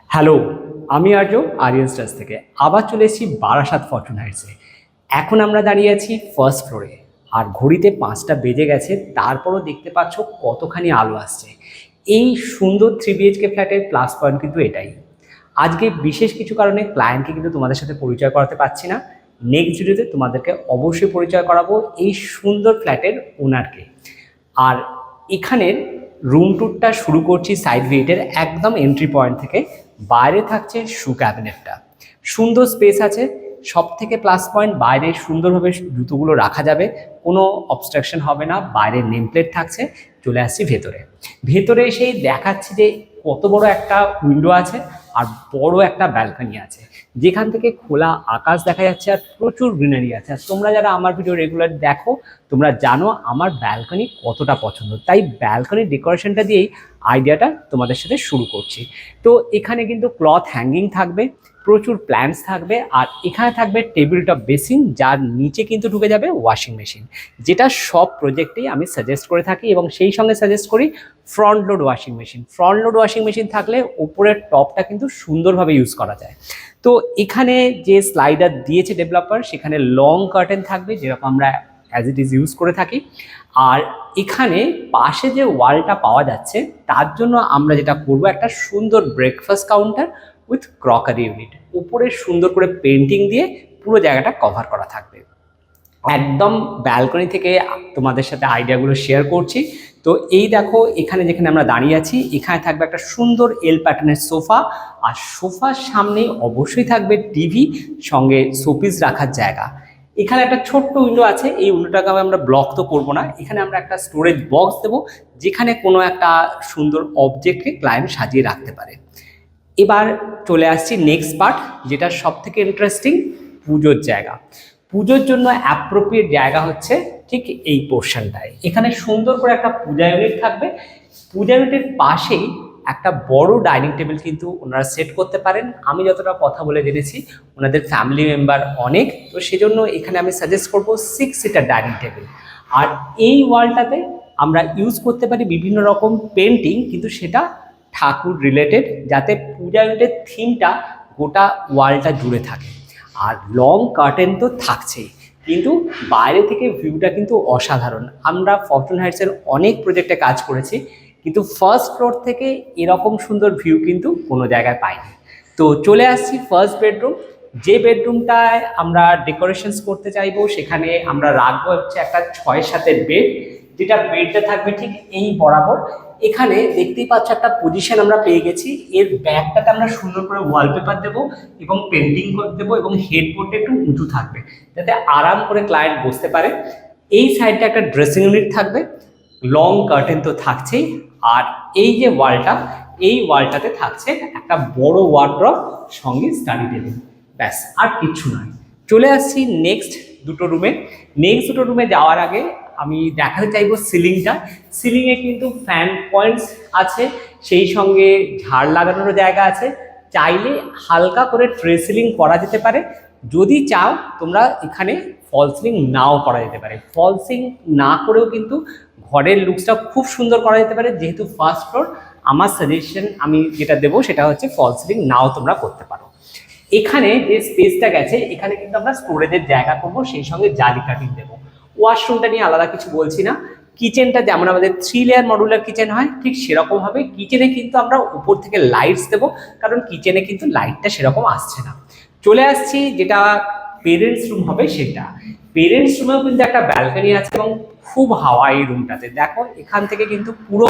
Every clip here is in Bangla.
হ্যালো, আমি আর্য আরিয়ান স্টার্স থেকে আবার চলে এসেছি বারাসাত ফরচুন হাইটসে। এখন আমরা দাঁড়িয়ে আছি ফার্স্ট ফ্লোরে, আর ঘড়িতে 5টা বেজে গেছে, তারপরও দেখতে পাচ্ছ কতখানি আলো আসছে। এই সুন্দর 3 BHK ফ্ল্যাটের প্লাস পয়েন্ট কিন্তু এটাই। আজকে বিশেষ কিছু কারণে ক্লায়েন্টকে কিন্তু তোমাদের সাথে পরিচয় করাতে পারছি না। নেক্সট ভিডিওতে তোমাদেরকে অবশ্যই পরিচয় করাবো এই সুন্দর ফ্ল্যাটের ওনারকে। আর এখানের রুম ট্যুরটা শুরু করছি সাইড ভিউটের একদম এন্ট্রি পয়েন্ট থেকে। বাইরে থাকছে শু ক্যাবিনেটটা, সুন্দর স্পেস আছে। সব থেকে প্লাস পয়েন্ট, বাইরে সুন্দরভাবে জুতোগুলো রাখা যাবে, কোনো অবস্ট্রাকশন হবে না। বাইরে নেম প্লেট থাকছে। চলে আসছি ভেতরে। ভেতরে এসেই দেখাচ্ছি যে কত বড় একটা উইন্ডো আছে আর বড় একটা ব্যালকনি আছে, যেখান থেকে খোলা আকাশ দেখা যাচ্ছে আর প্রচুর গ্রিনারি আছে। আর তোমরা যারা আমার ভিডিও রেগুলার দেখো, তোমরা জানো আমার ব্যালকনি কতটা পছন্দ, তাই ব্যালকনির ডেকোরেশনটা দিয়েই আইডিয়াটা তোমাদের সাথে শুরু করছি। তো এখানে কিন্তু ক্লথ হ্যাঙ্গিং থাকবে, প্রচুর প্ল্যান্টস থাকবে, আর এখানে থাকবে টেবিল টপ বেসিন, যার নিচে কিন্তু ঢুকে যাবে ওয়াশিং মেশিন, যেটা সব প্রজেক্টেই আমি সাজেস্ট করে থাকি। এবং সেই সঙ্গে সাজেস্ট করি front load washing machine. Front load washing machine থাকলে উপরের টপটা কিন্তু সুন্দরভাবে ইউজ করা যায়। তো এখানে যে স্লাইডার দিয়েছে ডেভেলপার, সেখানে লং কার্টেন থাকবে, যেরকম আমরা অ্যাজ ইট ইজ ইউজ করে থাকি। আর এখানে পাশে যে ওয়ালটা পাওয়া যাচ্ছে, তার জন্য আমরা যেটা করব, একটা সুন্দর breakfast counter with crockery unit, উপরে সুন্দর করে পেন্টিং দিয়ে পুরো জায়গাটা কভার করা থাকবে। একদম ব্যালকনি থেকে তোমাদের সাথে আইডিয়াগুলো শেয়ার করছি। তো এই দেখো, এখানে যেখানে আমরা দাঁড়িয়ে আছি, এখানে থাকবে একটা সুন্দর এল প্যাটার্নের সোফা, আর সোফার সামনে অবশ্যই থাকবে টিভি, সঙ্গে শোপিস রাখার জায়গা। এখানে একটা ছোট্ট উইন্ডো আছে, এই উইন্ডোটাকে আমরা ব্লক তো করবো না। এখানে আমরা একটা স্টোরেজ বক্স দেবো, যেখানে কোনো একটা সুন্দর অবজেক্টকে ক্লায়েন্ট সাজিয়ে রাখতে পারে। এবার চলে আসছি নেক্সট পার্ট, যেটা সব থেকে ইন্টারেস্টিং, পুজোর জায়গা। পুজোর জন্য অ্যাপ্রোপ্রিয়েট জায়গা হচ্ছে ঠিক এই পোর্শনটায়। এখানে সুন্দর করে একটা পূজা ইউনিট থাকবে। পূজা ইউনিটের পাশেই একটা বড় ডাইনিং টেবিল কিন্তু ওনারা সেট করতে পারেন। আমি যতটা কথা বলে জেনেছি, ওনাদের ফ্যামিলি মেম্বার অনেক, তো সেজন্য এখানে আমি সাজেস্ট করবো 6 সিটার ডাইনিং টেবিল। আর এই ওয়ালটাতে আমরা ইউজ করতে পারি বিভিন্ন রকম পেন্টিং, কিন্তু সেটা ঠাকুর রিলেটেড, যাতে পূজা ইউনিটের থিমটা গোটা ওয়ালটা জুড়ে থাকে। আর লং কার্টেন তো থাকছেই, কিন্তু বাইরে থেকে ভিউটা কিন্তু অসাধারণ। আমরা ফরচুন হাইটসের অনেক প্রজেক্টে কাজ করেছি, কিন্তু ফার্স্ট ফ্লোর থেকে এরকম সুন্দর ভিউ কিন্তু কোনো জায়গায় পাইনি। তো চলে আসছি ফার্স্ট বেডরুম। যে বেডরুমটায় আমরা ডেকোরেশনস করতে চাইবো, সেখানে আমরা রাখবো হচ্ছে একটা 6-7-এর বেড, যেটা বেডটা থাকবে ঠিক এই বরাবর। এখানে দেখতেই পাচ্ছ একটা পজিশন আমরা পেয়ে গেছি। এর ব্যাকটাতে আমরা সুন্দর করে ওয়ালপেপার দেবো এবং পেন্টিং করে দেবো, এবং হেডবোর্ডটা একটু উঁচু থাকবে, যাতে আরাম করে ক্লায়েন্ট বসতে পারে। এই সাইডটা একটা ড্রেসিং ইউনিট থাকবে, লং কার্টেন তো থাকছেই। আর এই যে ওয়ালটা, এই ওয়ালটাতে থাকছে একটা বড় ওয়ার্ড্রপ, সঙ্গে স্টাডি টেবিল, ব্যাস আর কিচ্ছু নয়। চলে আসছি নেক্সট দুটো রুমে। নেক্সট দুটো রুমে যাওয়ার আগে আমি দেখাতে চাইবো সিলিংটা। সিলিংয়ে কিন্তু ফ্যান পয়েন্টস আছে, সেই সঙ্গে ঝাড় লাগানোর জায়গা আছে। চাইলে হালকা করে ট্রে সিলিং করা যেতে পারে। যদি চাও তোমরা এখানে ফল সিলিং নাও করা যেতে পারে। ফল সিলিং না করেও কিন্তু ঘরের লুকসটা খুব সুন্দর করা যেতে পারে। যেহেতু ফার্স্ট ফ্লোর, আমার সাজেশন আমি যেটা দেবো সেটা হচ্ছে ফল সিলিং নাও তোমরা করতে পারো। এখানে যে স্পেসটা গেছে, এখানে কিন্তু আমরা স্টোরেজের জায়গা করবো, সেই সঙ্গে জালি কাটিং দেবো। ওয়াশরুমটা নিয়ে আলাদা কিছু বলছি না। কিচেনটা যেমন আমাদের 3 লেয়ার মডুলার কিচেন হয়, ঠিক সেরকম হবে। কিচেনে কিন্তু আমরা উপর থেকে লাইটস দেবো, কারণ কিচেনে কিন্তু লাইটটা সেরকম আসছে না। চলে আসছি যেটা পেরেন্টস রুম হবে, সেটা পেরেন্টস রুমেও কিন্তু একটা ব্যালকনি আছে, এবং খুব হাওয়া এই রুমটাতে। দেখো, এখান থেকে কিন্তু পুরো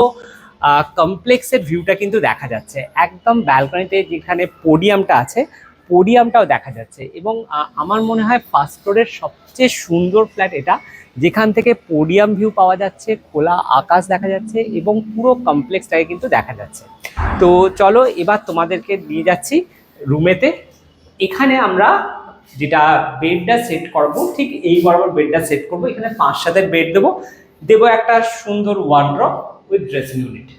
কমপ্লেক্সের ভিউটা কিন্তু দেখা যাচ্ছে। একদম ব্যালকনিতে যেখানে পোডিয়ামটা আছে, পোডিয়ামটাও দেখা যাচ্ছে। এবং আমার মনে হয় ফার্স্ট ফ্লোরের সবচেয়ে সুন্দর ফ্ল্যাট এটা, যেখান থেকে পোডিয়াম ভিউ পাওয়া যাচ্ছে, খোলা আকাশ দেখা যাচ্ছে, এবং পুরো কমপ্লেক্সটাকে কিন্তু দেখা যাচ্ছে। তো চলো এবার তোমাদেরকে নিয়ে যাচ্ছি রুমেতে। এখানে আমরা যেটা বেডটা সেট করবো, ঠিক এই বরাবর বেডটা সেট করবো। এখানে 5-7-এর বেড দেবো। দেবো একটা সুন্দর ওয়ার্ড্রপ উইথ ড্রেসিং ইউনিট।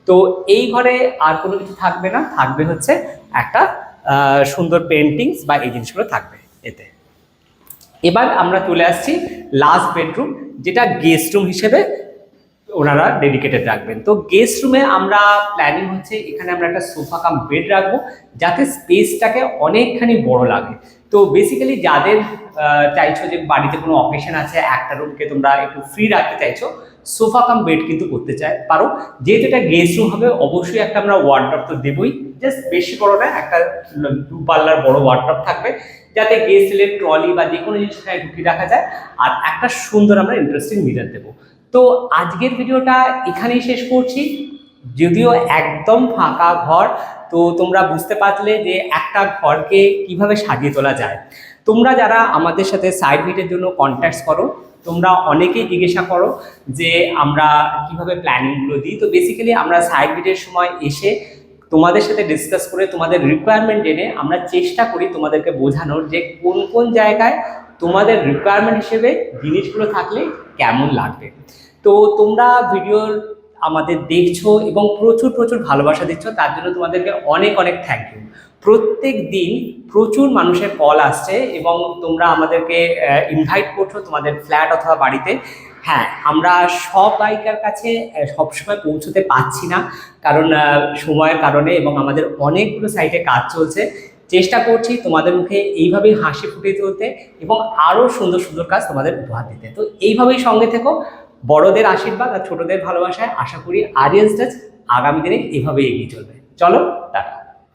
তো এই ঘরে আর কোনো কিছু থাকবে না, থাকবে হচ্ছে একটা সুন্দর পেন্টিংস বা এই জিনিসগুলো থাকবে এতে। এবার আমরা চলে আসছি লাস্ট বেডরুম, যেটা গেস্ট রুম হিসেবে ওনারা ডেডিকেটেড রাখবেন। তো গেস্ট রুমে আমরা প্ল্যানিং হচ্ছে এখানে আমরা একটা সোফা কাম বেড রাখবো, যাতে স্পেসটাকে অনেকখানি বড় লাগে। তো বেসিক্যালি যাদের চাইছো যে বাড়িতে কোনো অকেশন আছে, একটা রুমকে তোমরা একটু ফ্রি রাখতে চাইছো, সোফা কাম বেড কিন্তু করতে পারো। যেহেতু এটা গেস্ট রুম হবে, অবশ্যই একটা আমরা ওয়ার্ডরোব তো দেবই, জাস্ট বেশি বড় না, একটা 2 পাল্লার বড় ওয়ার্ডরোব থাকবে, যাতে গেস্ট এলে ট্রলি বা যে কোনো জিনিস ঢুকিয়ে রাখা যায়। আর একটা সুন্দর আমরা ইন্টারেস্টিং মিরর দেবো। তো আজকের ভিডিওটা এখানেই শেষ করছি, যদিও একদম ফাঁকা ঘর। তো তোমরা বুঝতে পারলে যে একটা ঘরকে কিভাবে সাজিয়ে তোলা যায়। তোমরা যারা আমাদের সাথে সাইট ভিটের জন্য কন্ট্যাক্ট করো, তোমরা অনেকেই জিজ্ঞাসা করো যে আমরা কিভাবে প্ল্যানিংগুলো দিই। তো বেসিক্যালি আমরা সাইট ভিটের সময় এসে তোমাদের সাথে ডিসকাস করে তোমাদের রিকোয়ারমেন্ট জেনে আমরা চেষ্টা করি তোমাদেরকে বোঝানোর যে কোন কোন জায়গায় তোমাদের রিকোয়ারমেন্ট হিসেবে জিনিসগুলো থাকলে কেমন লাগবে। তো তোমরা ভিডিওর আমাদের দেখছো এবং প্রচুর প্রচুর ভালোবাসা দিচ্ছ, তার জন্য তোমাদেরকে অনেক অনেক থ্যাংক ইউ। প্রত্যেক দিন প্রচুর মানুষের কল আসছে এবং তোমরা আমাদেরকে ইনভাইট করছো তোমাদের ফ্ল্যাট অথবা বাড়িতে। হ্যাঁ, আমরা সব বাইকার কাছে সবসময় পৌঁছতে পারছি না, কারণ সময়ের কারণে, এবং আমাদের অনেকগুলো সাইটে কাজ চলছে। চেষ্টা করছি তোমাদের মুখে এইভাবেই হাসি ফুটিয়ে তুলতে এবং আরও সুন্দর সুন্দর কাজ তোমাদের উপহার দিতে। তো এইভাবেই সঙ্গে থেকো। বড়দের আশীর্বাদ আর ছোটদের ভালোবাসায় আশা করি আরিয়ান্স টাচ আগামী দিনে এভাবেই এগিয়ে চলবে। চলো, টাটা।